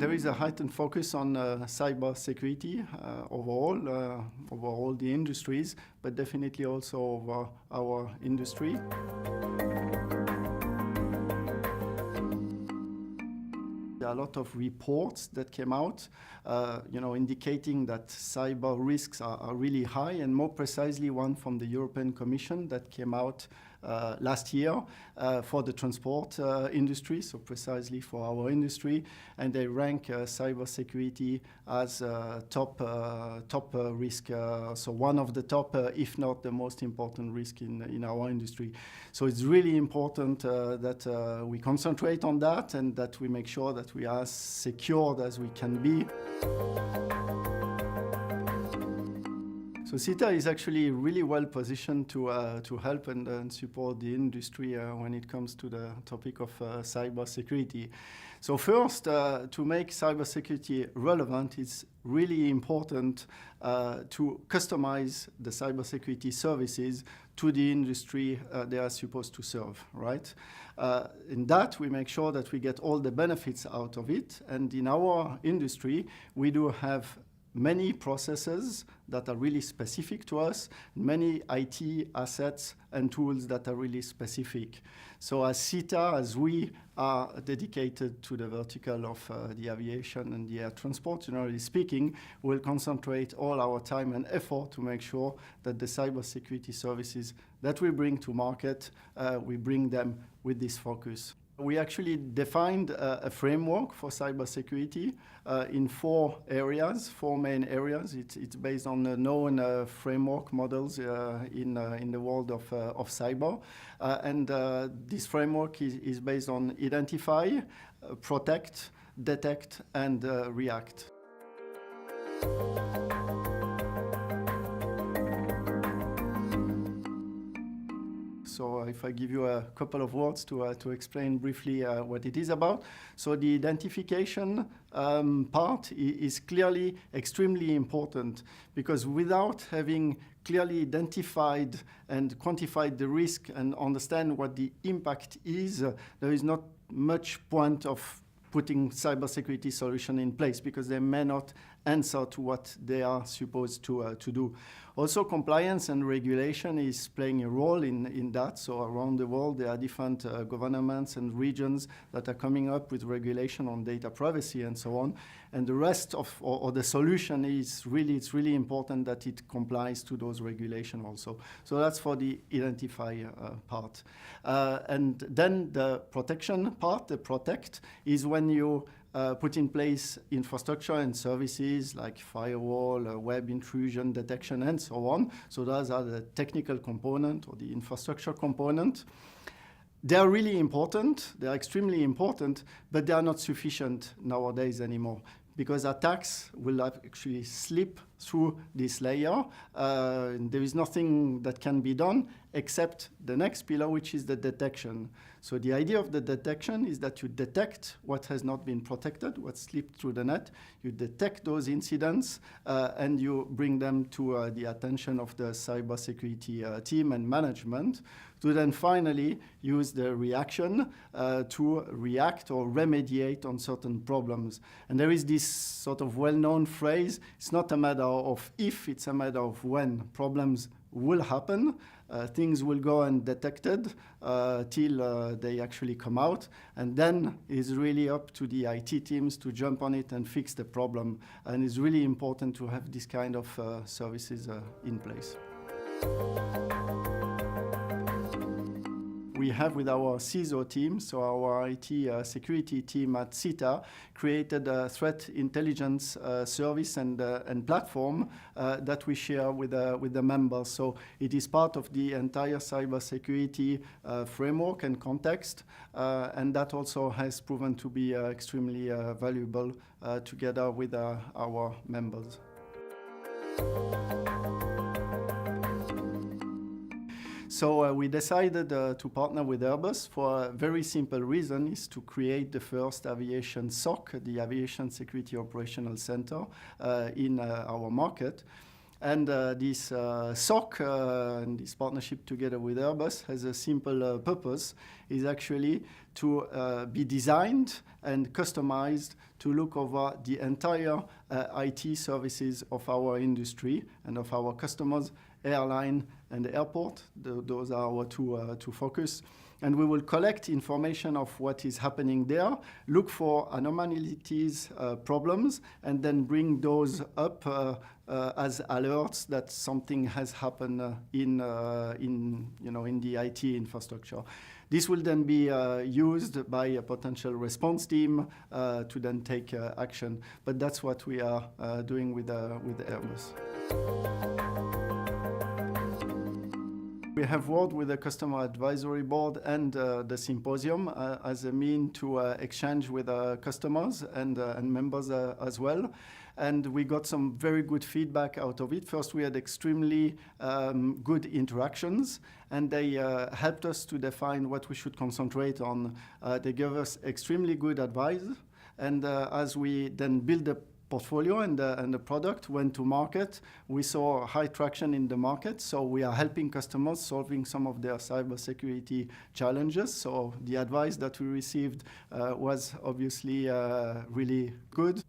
there is a heightened focus on cybersecurity over all the industries, but definitely also over our industry. There are a lot of reports that came out, indicating that cyber risks are really high, and more precisely one from the European Commission that came out last year for the transport industry, so precisely for our industry, and they rank cybersecurity as top risk, so one of the top, if not the most important risk in our industry. So it's really important that we concentrate on that and that we make sure that we are as secured as we can be. So CITA is actually really well positioned to help and support the industry when it comes to the topic of cybersecurity. So first, to make cybersecurity relevant, it's really important to customize the cybersecurity services to the industry they are supposed to serve, right? In that, we make sure that we get all the benefits out of it. And in our industry, we do have many processes that are really specific to us, many IT assets and tools that are really specific. So as CITA, as we are dedicated to the vertical of the aviation and the air transport, generally speaking, we'll concentrate all our time and effort to make sure that the cybersecurity services that we bring to market, we bring them with this focus. We actually defined a framework for cybersecurity in four main areas. It's based on known framework models in the world of cyber. And this framework is based on identify, protect, detect, and react. So if I give you a couple of words to explain briefly what it is about. So the identification part is clearly extremely important, because without having clearly identified and quantified the risk and understand what the impact is, there is not much point of putting cybersecurity solution in place, because they may not answer to what they are supposed to do. Also, compliance and regulation is playing a role in that. So around the world, there are different governments and regions that are coming up with regulation on data privacy and so on. And the rest of, or the solution is really, it's really important that it complies to those regulations also. So that's for the identify part. And then the protection part, the protect, is when you put in place infrastructure and services like firewall, web intrusion detection, and so on. So those are the technical component or the infrastructure component. They are really important, they are extremely important, but they are not sufficient nowadays anymore, because attacks will actually slip through this layer. There is nothing that can be done except the next pillar, which is the detection. So the idea of the detection is that you detect what has not been protected, what slipped through the net. You detect those incidents and you bring them to the attention of the cybersecurity team and management, to then finally use the reaction to react or remediate on certain problems. And there is this sort of well-known phrase, it's not a matter of if, it's a matter of when. Problems will happen, things will go undetected till they actually come out, and then it's really up to the IT teams to jump on it and fix the problem. And it's really important to have this kind of services in place. We have with our CISO team, so our IT security team at CITA, created a threat intelligence service and platform that we share with the members. So it is part of the entire cybersecurity framework and context, and that also has proven to be extremely valuable together with our members. So we decided to partner with Airbus for a very simple reason, is to create the first aviation SOC, the Aviation Security Operational Center, in our market. And this SOC and this partnership together with Airbus has a simple purpose, is actually to be designed and customized to look over the entire IT services of our industry and of our customers, airline and airport. Those are our two focus. And we will collect information of what is happening there, look for anomalies, problems, and then bring those up as alerts that something has happened in the IT infrastructure. This will then be used by a potential response team to then take action. But that's what we are doing with Airbus. We have worked with the Customer Advisory Board and the Symposium as a mean to exchange with customers and members as well. And we got some very good feedback out of it. First, we had extremely good interactions, and they helped us to define what we should concentrate on. They gave us extremely good advice. And as we then build the portfolio and the product went to market, we saw high traction in the market. So we are helping customers solving some of their cybersecurity challenges. So the advice that we received was obviously really good.